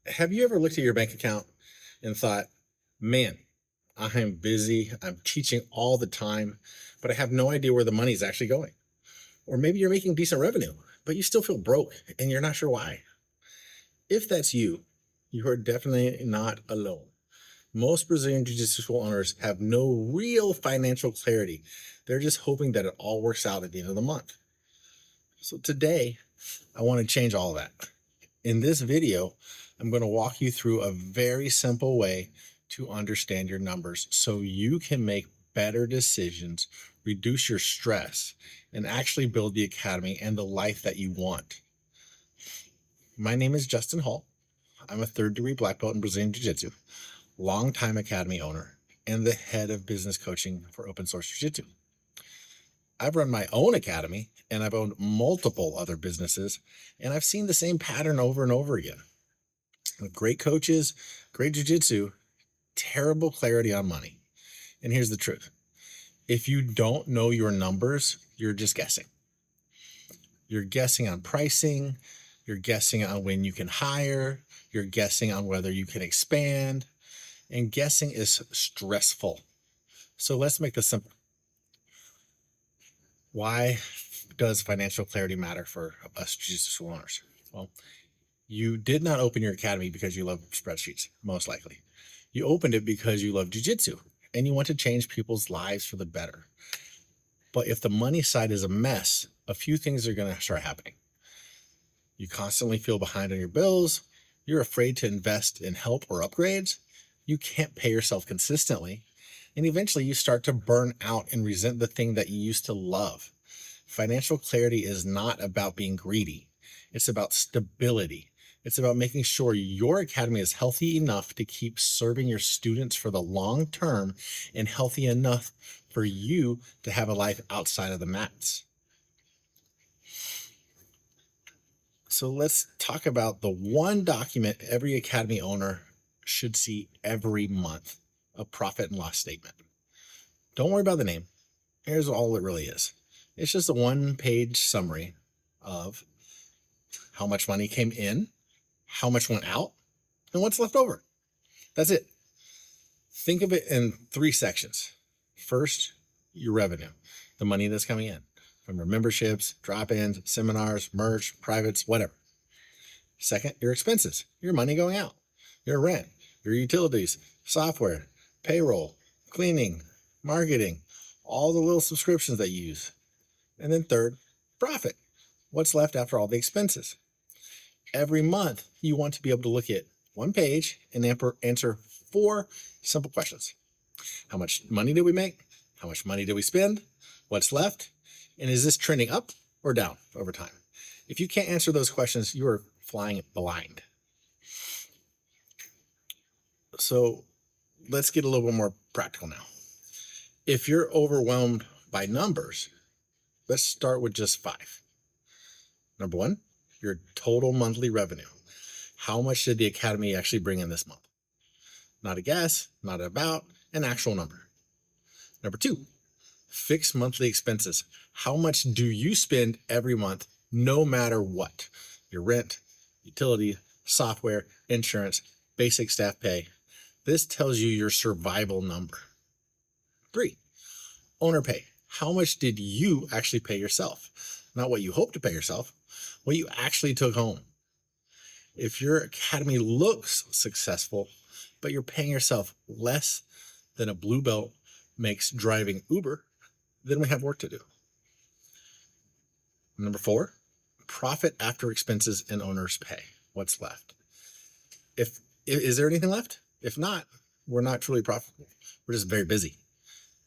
Have you ever looked at your bank account and thought, man, I'm busy, I'm teaching all the time, but I have no idea where the money is actually going? Or maybe you're making decent revenue, but you still feel broke and you're not sure why. If that's you, you are definitely not alone. Most Brazilian Jiu Jitsu school owners have no real financial clarity. They're just hoping that it all works out at the end of the month. So today, I want to change all of that. In this video, I'm going to walk you through a very simple way to understand your numbers so you can make better decisions, reduce your stress, and actually build the academy and the life that you want. My name is Justin Hall. I'm a third-degree black belt in Brazilian Jiu-Jitsu, longtime academy owner, and the head of business coaching for Open Source Jiu-Jitsu. I've run my own academy and I've owned multiple other businesses, and I've seen the same pattern over and over again. Great coaches, great jiu-jitsu, terrible clarity on money. And here's the truth. If you don't know your numbers, you're just guessing. You're guessing on pricing, you're guessing on when you can hire, you're guessing on whether you can expand, and guessing is stressful. So let's make this simple. Why does financial clarity matter for us jiu-jitsu owners? Well, you did not open your academy because you love spreadsheets, most likely. You opened it because you love jiu-jitsu and you want to change people's lives for the better. But if the money side is a mess, a few things are going to start happening. You constantly feel behind on your bills. You're afraid to invest in help or upgrades. You can't pay yourself consistently. And eventually you start to burn out and resent the thing that you used to love. Financial clarity is not about being greedy. It's about stability. It's about making sure your academy is healthy enough to keep serving your students for the long term and healthy enough for you to have a life outside of the mats. So let's talk about the one document every academy owner should see every month, a profit and loss statement. Don't worry about the name. Here's all it really is. It's just a one-page summary of how much money came in, how much went out, and what's left over. That's it. Think of it in three sections. First, your revenue, the money that's coming in from your memberships, drop-ins, seminars, merch, privates, whatever. Second, your expenses, your money going out, your rent, your utilities, software, payroll, cleaning, marketing, all the little subscriptions that you use. And then third, profit, what's left after all the expenses. Every month, you want to be able to look at one page and answer four simple questions. How much money did we make? How much money did we spend? What's left? And is this trending up or down over time? If you can't answer those questions, you are flying blind. So let's get a little bit more practical now. If you're overwhelmed by numbers, let's start with just five. Number one, your total monthly revenue. How much did the academy actually bring in this month? Not a guess, not about, an actual number. Number two, fixed monthly expenses. How much do you spend every month, no matter what? Your rent, utility, software, insurance, basic staff pay. This tells you your survival number. Three, owner pay. How much did you actually pay yourself? Not what you hope to pay yourself, what you actually took home. If your academy looks successful, but you're paying yourself less than a blue belt makes driving Uber, then we have work to do. Number four, profit after expenses and owner's pay. What's left? Is there anything left? If not, we're not truly profitable. We're just very busy.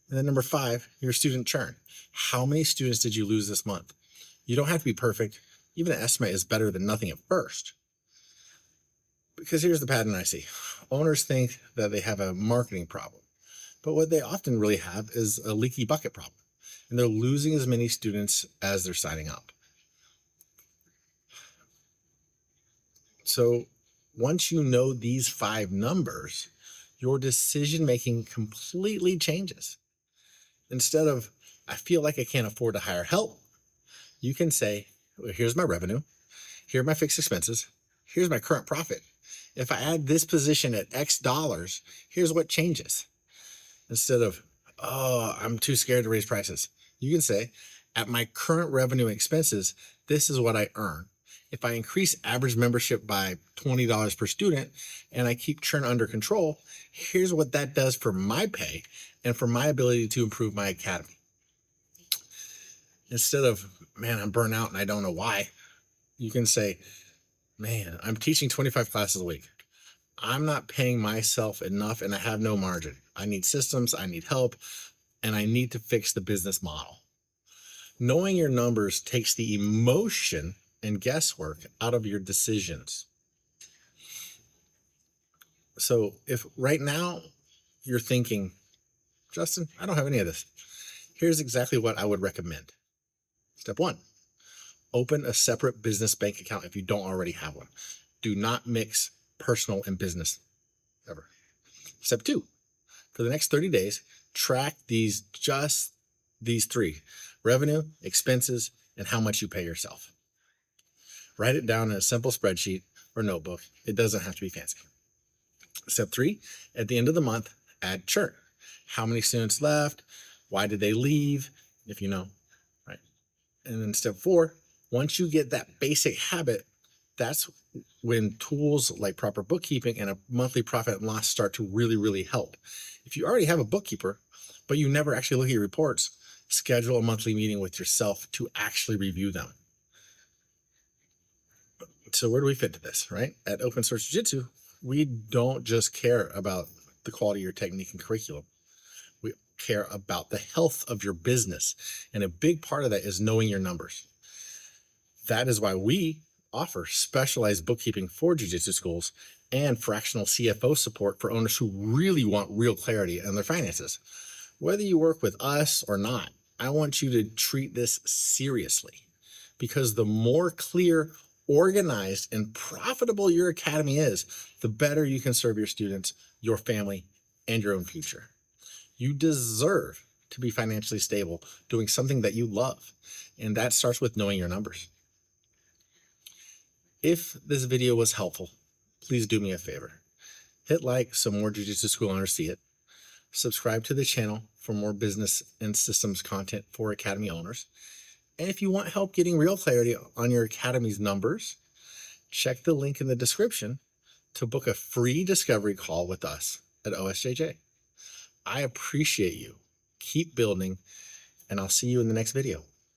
And then number five, your student churn. How many students did you lose this month? You don't have to be perfect. Even an estimate is better than nothing at first. Because here's the pattern I see. Owners think that they have a marketing problem, but what they often really have is a leaky bucket problem, and they're losing as many students as they're signing up. So once you know these five numbers, your decision-making completely changes. Instead of, I feel like I can't afford to hire help, you can say, well, here's my revenue, here are my fixed expenses, here's my current profit, If I add this position at X dollars, here's what changes. Instead of, oh, I'm too scared to raise prices, you can say, at my current revenue expenses, this is what I earn. If I increase average membership by $20 per student and I keep churn under control, here's what that does for my pay and for my ability to improve my academy. Instead of, man, I'm burnt out and I don't know why, you can say, man, I'm teaching 25 classes a week. I'm not paying myself enough and I have no margin. I need systems, I need help, and I need to fix the business model. Knowing your numbers takes the emotion and guesswork out of your decisions. So if right now you're thinking, Justin, I don't have any of this, here's exactly what I would recommend. Step 1, open a separate business bank account if you don't already have one. Do not mix personal and business ever. Step 2, for the next 30 days, track these 3: revenue, expenses, and how much you pay yourself. Write it down in a simple spreadsheet or notebook. It doesn't have to be fancy. Step 3, at the end of the month, add churn. How many students left? Why did they leave? If you know, right? And then step 4, once you get that basic habit, that's when tools like proper bookkeeping and a monthly profit and loss start to really, really help. If you already have a bookkeeper, but you never actually look at your reports, schedule a monthly meeting with yourself to actually review them. So where do we fit to this, right? At Open Source Jiu-Jitsu, we don't just care about the quality of your technique and curriculum. We care about the health of your business. And a big part of that is knowing your numbers. That is why we offer specialized bookkeeping for jiu-jitsu schools and fractional CFO support for owners who really want real clarity on their finances. Whether you work with us or not, I want you to treat this seriously, because the more clear, organized, and profitable your academy is, the better you can serve your students, your family, and your own future. You deserve to be financially stable, doing something that you love, and that starts with knowing your numbers. If this video was helpful, please do me a favor. Hit like so more jiu-jitsu school owners see it. Subscribe to the channel for more business and systems content for academy owners. And if you want help getting real clarity on your academy's numbers, check the link in the description to book a free discovery call with us at OSJJ. I appreciate you. Keep building, and I'll see you in the next video.